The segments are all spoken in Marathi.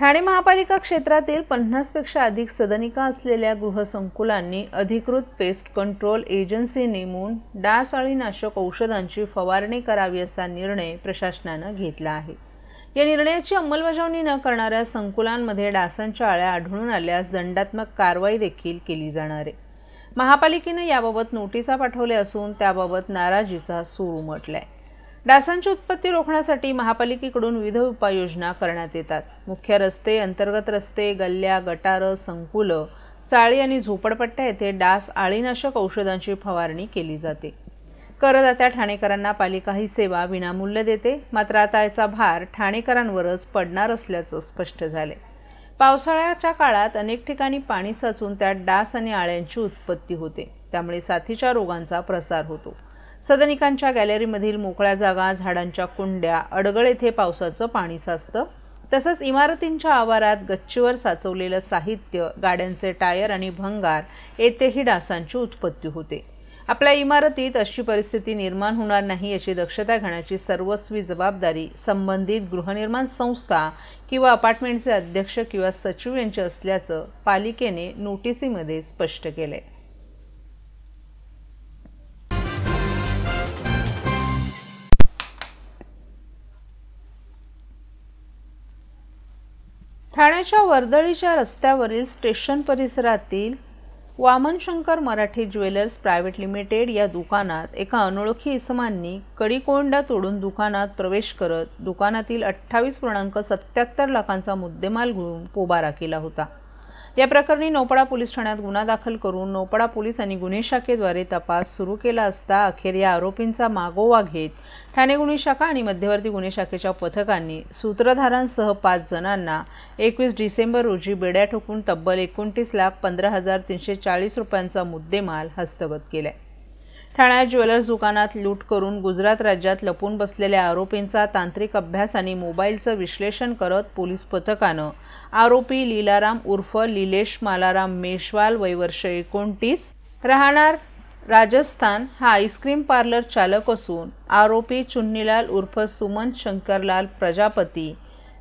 ठाणे महापालिका क्षेत्रातील 50 पेक्षा अधिक सदनिका असलेल्या गृहसंकुलांनी अधिकृत पेस्ट कंट्रोल एजन्सी नेमून डास-अळीनाशक औषधांची फवारणी करावी असा निर्णय प्रशासनाने घेतला आहे। या निर्णयाची अंमलबजावणी न करणाऱ्या संकुलांमध्ये डासांच्या अळ्या आढळून आल्यास दंडात्मक कारवाई देखील केली जाणार आहे। महापालिकेने याबाबत नोटिसा पाठवल्या असून त्याबाबत नाराजीचा सूर उमटलाय। डासांची उत्पत्ती रोखण्यासाठी महापालिकेकडून विविध उपाययोजना करण्यात येतात। मुख्य रस्ते, अंतर्गत रस्ते, गल्ल्या, गटार, संकुल, चाळी आणि झोपडपट्ट्या येथे डास-अळीनाशक औषधांची फवारणी केली जाते। करदात्या ठाणेकरांना पालिका ही सेवा विनामूल्य देते, मात्र आता याचा भार ठाणेकरांवरच पडणार असल्याचं स्पष्ट झाले। पावसाळ्याच्या काळात अनेक ठिकाणी पाणी साचून त्यात डास आणि अळ्यांची उत्पत्ती होते, त्यामुळे साथीच्या रोगांचा प्रसार होतो। सदनिकांच्या गॅलरीमधील मोकळ्या जागा, झाडांच्या कुंड्या, अडगळ येथे पावसाचं पाणी साचतं। तसंच इमारतींच्या आवारात गच्चीवर साचवलेलं साहित्य, गाड्यांचे टायर आणि भंगार येथेही डासांची उत्पत्ती होते। आपल्या इमारतीत अशी परिस्थिती निर्माण होणार नाही याची दक्षता घेण्याची सर्वस्वी जबाबदारी संबंधित गृहनिर्माण संस्था किंवा अपार्टमेंटचे अध्यक्ष किंवा सचिव यांची असल्याचं पालिकेने नोटिसीमध्ये स्पष्ट केलंय। ठाण्याच्या वर्दळीच्या रस्त्यावरील स्टेशन परिसरातील वामनशंकर मराठी ज्वेलर्स प्रायव्हेट लिमिटेड या दुकानात एका अनोळखी इसमांनी कडी-कोंडा तोडून दुकानात प्रवेश करत दुकानातील 28.77 लाखांचा मुद्देमाल घेऊन पोबारा केला होता। या प्रकरणी नौपाडा पोलीस ठाण्यात गुन्हा दाखल करून नौपाडा पोलीस आणि गुन्हे शाखेद्वारे तपास सुरू केला असता अखेर या आरोपींचा मागोवा घेत ठाणे गुन्हे शाखा आणि मध्यवर्ती गुन्हे शाखेच्या पथकांनी सूत्रधारांसह 5 जणांना 21 डिसेंबर रोजी बेड्या ठोकून तब्बल 29,15,340 रुपयांचा मुद्देमाल हस्तगत केलाय। ठाण्यात ज्वेलर्स दुकानात लूट करून गुजरात राज्यात लपून बसलेल्या आरोपींचा तांत्रिक अभ्यास आणि मोबाईलचं विश्लेषण करत पोलीस पथकानं आरोपी लीलाराम उर्फ लीलेश मालाराम मेशवाल, वय वर्ष 29, राहणार राजस्थान, हा आईस्क्रीम पार्लर चालक असून आरोपी चुन्नीलाल उर्फ सुमन शंकरलाल प्रजापती,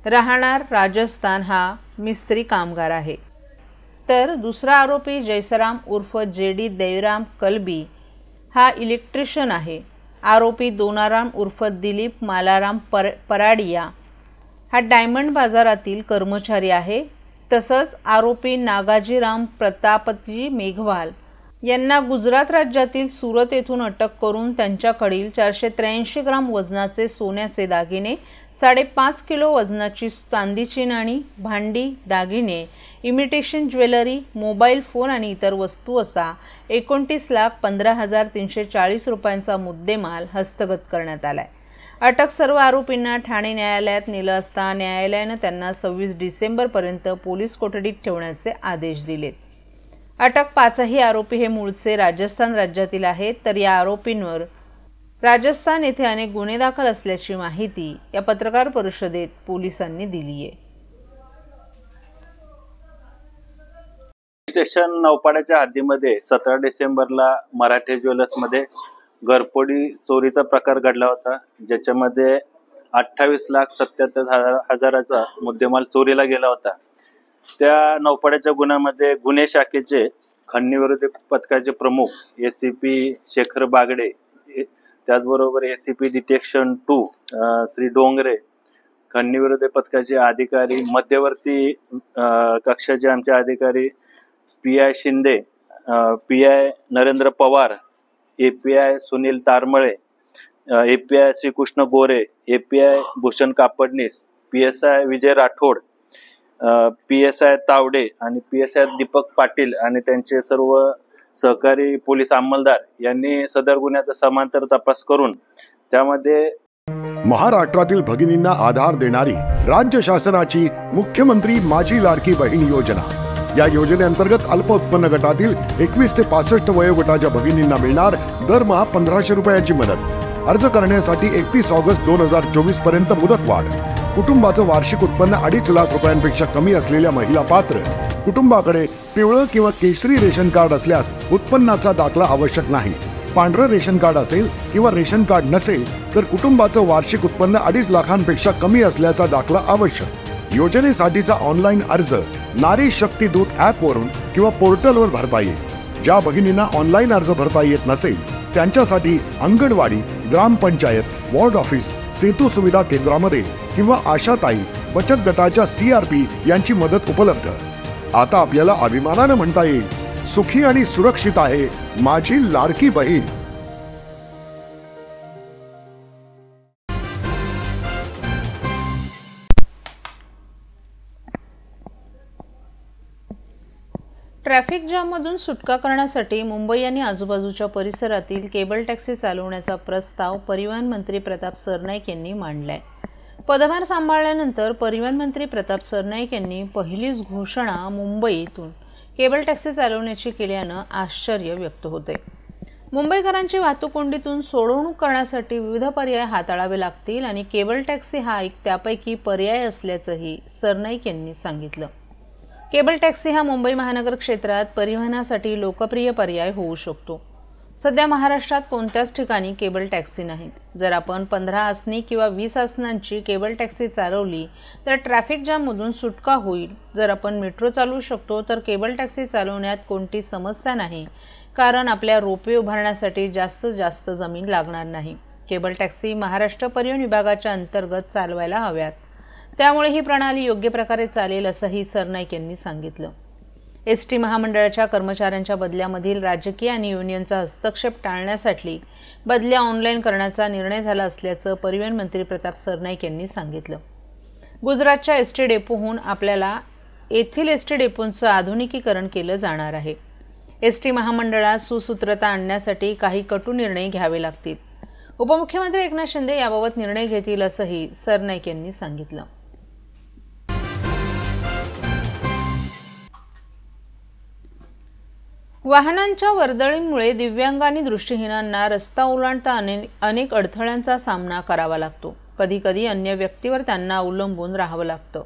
राहणार राजस्थान, हा मिस्त्री कामगार आहे। तर दुसरा आरोपी जयसराम उर्फ जेडी देवराम कलबी, हा इलेक्ट्रिशियन आहे। आरोपी दोनाराम उर्फ दिलीप मालाराम पराडिया, हा डायमंड बाजारातील कर्मचारी आहे। तसंच आरोपी नागाजीराम प्रतापजी मेघवाल यांना गुजरात राज्यातील सुरत येथून अटक करून त्यांच्याकडील 483 ग्राम वजनाचे सोन्याचे दागिने, 5.5 किलो वजनाची चांदीची नाणी, भांडी, दागिने, इमिटेशन ज्वेलरी, मोबाईल फोन आणि इतर वस्तू असा 29,15,340 रुपयांचा मुद्देमाल हस्तगत करण्यात आलाय। अटक सर्व आरोपींना ठाणे न्यायालयात नेलं असता न्यायालयानं त्यांना 26 डिसेंबरपर्यंत पोलीस कोठडीत ठेवण्याचे आदेश दिलेत। अटक 5ही आरोपी हे मूळचे राजस्थान राज्यातील आहेत, तर या आरोपींवर राजस्थान येथे अनेक गुन्हे दाखल असल्याची माहिती या पत्रकार परिषदेत पोलिसांनी दिली आहे। स्टेशन नौपाड्याच्या हद्दीमध्ये 17 डिसेंबरला मराठी ज्वेलर्समध्ये घरफोडी चोरीचा प्रकार घडला होता, ज्याच्यामध्ये 28,77,000चा मुद्देमाल चोरीला गेला होता। त्या नौपाड्याच्या गुन्ह्यामध्ये गुन्हे शाखेचे खंडणी पथकाचे प्रमुख एसीपी शेखर बागडे, त्याचबरोबर एसीपी डिटेक्शन 2 श्री डोंगरे, खंडणी पथकाचे अधिकारी, मध्यवर्ती कक्षाचे आमचे अधिकारी PI Shinde, PI Narendra Pawar, API Sunil Tarmale, API Shrikrishna Gore, API Bhushan Kapadnis, PSI Vijay Rathod, PSI Tawde आणि पीएसआय दीपक पाटील आणि त्यांचे सर्व सहकारी पोलीस अंमलदार यांनी सदर गुन्ह्याचा समांतर तपास करून त्यामध्ये महाराष्ट्रातील भगिनींना आधार देणारी राज्य शासनाची मुख्यमंत्री माझी लाडकी बहीण योजना। या योजनेअंतर्गत अल्प उत्पन्न गटातील 21 ते 65 वयोगटाच्या भगिनींना मिळणार दरमहा 1,500 रुपयाची मदत। अर्ज करण्यासाठी 31 ऑगस्ट 2024 पर्यंत मुदतवाढ। कुटुंबाचं वार्षिक उत्पन्न 2.5 लाख रुपयांपेक्षा कमी असलेल्या महिला पात्र। कुटुंबाकडे पिवळं किंवा केशरी रेशन कार्ड असल्यास उत्पन्नाचा दाखला आवश्यक नाही। पांढरं रेशन कार्ड असेल किंवा रेशन कार्ड नसेल तर कुटुंबाचं वार्षिक उत्पन्न 2.5 लाखांपेक्षा कमी असल्याचा दाखला आवश्यक। योजनेसाठीचा ऑनलाईन अर्ज नारी शक्ती दूत ऍप वरून किंवा पोर्टलवर भरता येईल। ज्या भगिनींना ऑनलाईन अर्ज भरता येत नसेल त्यांच्यासाठी अंगणवाडी, ग्रामपंचायत, वॉर्ड ऑफिस, सेतू सुविधा केंद्रामध्ये किंवा आशाताई बचत गटाच्या CRP यांची मदत उपलब्ध। आता आपल्याला अभिमानाने म्हणता येईल, सुखी आणि सुरक्षित आहे माझी लाडकी बहीण। ट्रॅफिक जाममधून सुटका करण्यासाठी मुंबई आणि आजूबाजूच्या परिसरातील केबल टॅक्सी चालवण्याचा प्रस्ताव परिवहन मंत्री प्रताप सरनाईक यांनी मांडलाय। पदभार सांभाळल्यानंतर परिवहन मंत्री प्रताप सरनाईक यांनी पहिलीच घोषणा मुंबईतून केबल टॅक्सी चालवण्याची केल्यानं आश्चर्य व्यक्त होते। मुंबईकरांची वाहतूक कोंडीतून सोडवणूक करण्यासाठी विविध पर्याय हाताळावे लागतील आणि केबल टॅक्सी हा एक त्यापैकी पर्याय असल्याचंही सरनाईक यांनी सांगितलं। केबल टॅक्सी हा मुंबई महानगर क्षेत्रात परिवहनासाठी लोकप्रिय पर्याय होऊ शकतो। सध्या महाराष्ट्रात कोणत्याच ठिकाणी केबल टॅक्सी नाहीत। जर आपण 15 आसनी किंवा 20 आसनांची केबल टॅक्सी चालवली तर ट्रॅफिक जाममधून सुटका होईल। जर आपण मेट्रो चालवू शकतो तर केबल टॅक्सी चालवण्यात कोणती समस्या नाही, कारण आपल्या रोपवे उभारण्यासाठी जास्त जमीन लागणार नाही। केबल टॅक्सी महाराष्ट्र परिवहन विभागाच्या अंतर्गत चालवायला हव्यात, त्यामुळे ही प्रणाली योग्य प्रकारे चालेल असंही सरनाईक यांनी सांगितलं। एसटी महामंडळाच्या कर्मचाऱ्यांच्या बदल्यामधील राजकीय आणि युनियनचा हस्तक्षेप टाळण्यासाठी बदल्या ऑनलाईन करण्याचा निर्णय झाला असल्याचं परिवहन मंत्री प्रताप सरनाईक यांनी सांगितलं। गुजरातच्या एसटी डेपोहून आपल्याला येथील एसटी डेपोंचं आधुनिकीकरण केलं जाणार आहे। एसटी महामंडळात सुसूत्रता आणण्यासाठी काही कटू निर्णय घ्यावे लागतील। उपमुख्यमंत्री एकनाथ शिंदे याबाबत निर्णय घेतील असंही सरनाईक यांनी सांगितलं। वाहनांच्या वर्दळीमुळे दिव्यांग आणि दृष्टिहीनांना रस्ता ओलांडता अनेक अडथळ्यांचा सामना करावा लागतो। कधीकधी अन्य व्यक्तीवर त्यांना अवलंबून राहावं लागतं।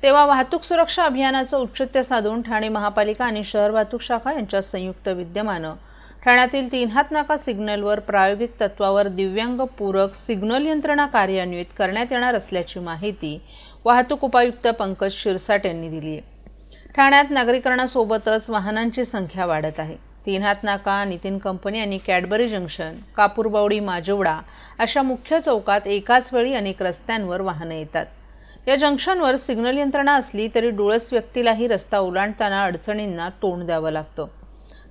तेव्हा वाहतूक सुरक्षा अभियानाचं औचित्य साधून ठाणे महापालिका आणि शहर वाहतूक शाखा यांच्या संयुक्त विद्यमानं ठाण्यातील 3 हात नाका सिग्नलवर प्रायोगिक तत्वावर दिव्यांग पूरक सिग्नल यंत्रणा कार्यान्वित करण्यात येणार असल्याची माहिती वाहतूक उपायुक्त पंकज शिरसाट यांनी दिली आहे। ठाण्यात नागरीकरणासोबतच वाहनांची संख्या वाढत आहे। 3 हात नाका, नितीन कंपनी आणि कॅडबरी जंक्शन, कापूरबावडी, माजोवडा अशा मुख्य चौकात एकाच वेळी अनेक रस्त्यांवर वाहनं येतात। या जंक्शनवर सिग्नल यंत्रणा असली तरी डोळस व्यक्तीलाही रस्ता ओलांडताना अडचणींना तोंड द्यावं लागतं,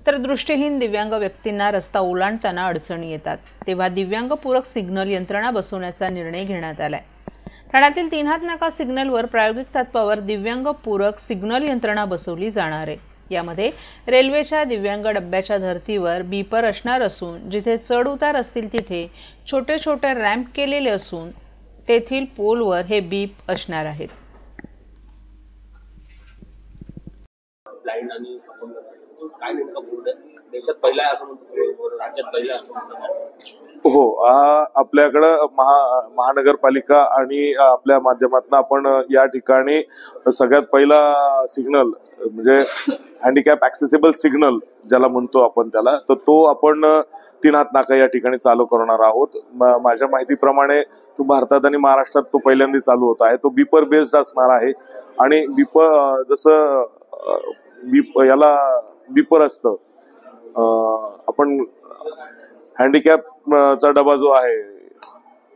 तर दृष्टिहीन दिव्यांग व्यक्तींना रस्ता ओलांडताना अडचणी येतात। तेव्हा दिव्यांग पूरक सिग्नल यंत्रणा बसवण्याचा निर्णय घेण्यात आलाय। ठाण्यातील 3 हात नाका सिग्नलवर प्रायोगिक तत्वावर दिव्यांग पूरक सिग्नल यंत्रणा बसवली जाणार आहे। यामध्ये रेल्वेच्या दिव्यांग डब्याच्या धर्तीवर बीपर असणार असून जिथे चढ उतार असतील तिथे छोटे छोटे रॅम्प केलेले असून तेथील पोलवर हे बीप असणार आहेत। हो, आपल्याकडं महानगरपालिका आणि आपल्या माध्यमातून आपण या ठिकाणी सगळ्यात पहिला सिग्नल म्हणजे हँडिकॅप ऍक्सेसिबल सिग्नल ज्याला म्हणतो आपण त्याला, तर तो आपण 3 हात नाका या ठिकाणी चालू करणार आहोत। माझ्या माहितीप्रमाणे तो भारतात आणि महाराष्ट्रात तो पहिल्यांदा चालू होत आहे। तो बीपर बेस्ड असणार आहे आणि बीपर जसं याला बीपर असतं, आपण हँडिकॅपचा डबा जो आहे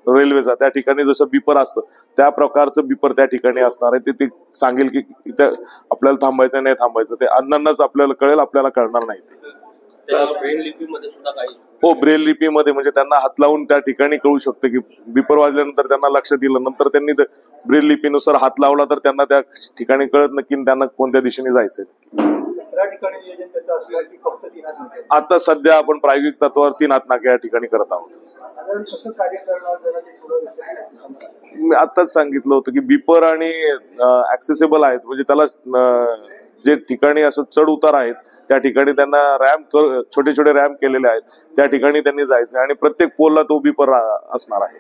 रेल्वेचा त्या ठिकाणी जसं बीपर असतं त्या प्रकारचं बीपर त्या ठिकाणी असणार आहे। ते सांगेल की इथे आपल्याला थांबायचं नाही थांबायचं, ते अन्नांनाच आपल्याला कळेल, आपल्याला कळणार नाही ते। ब्रेल लिपीमध्ये सुद्धा काही हो, ब्रेल लिपीमध्ये म्हणजे त्यांना हात लावून त्या ठिकाणी कळू शकतं की बीपर वाजल्यानंतर त्यांना लक्षात येईल, नंतर त्यांनी ब्रेल लिपीनुसार हात लावला तर त्यांना त्या ठिकाणी कळत नक्की त्यांना कोणत्या दिशेने जायचंय। आता सध्या आपण प्रायोगिक तत्वावर 3 हात नाका या ठिकाणी करत आहोत। मी आताच सांगितलं होतं की बीपर आणि ऍक्सेसिबल आहेत, म्हणजे त्याला जे ठिकाणी असं चढ उतार आहेत त्या ठिकाणी त्यांना रॅम्प छोटे छोटे रॅम्प केलेले आहेत, त्या ठिकाणी त्यांनी जायचं आणि प्रत्येक पोलला तो बीपर असणार आहे।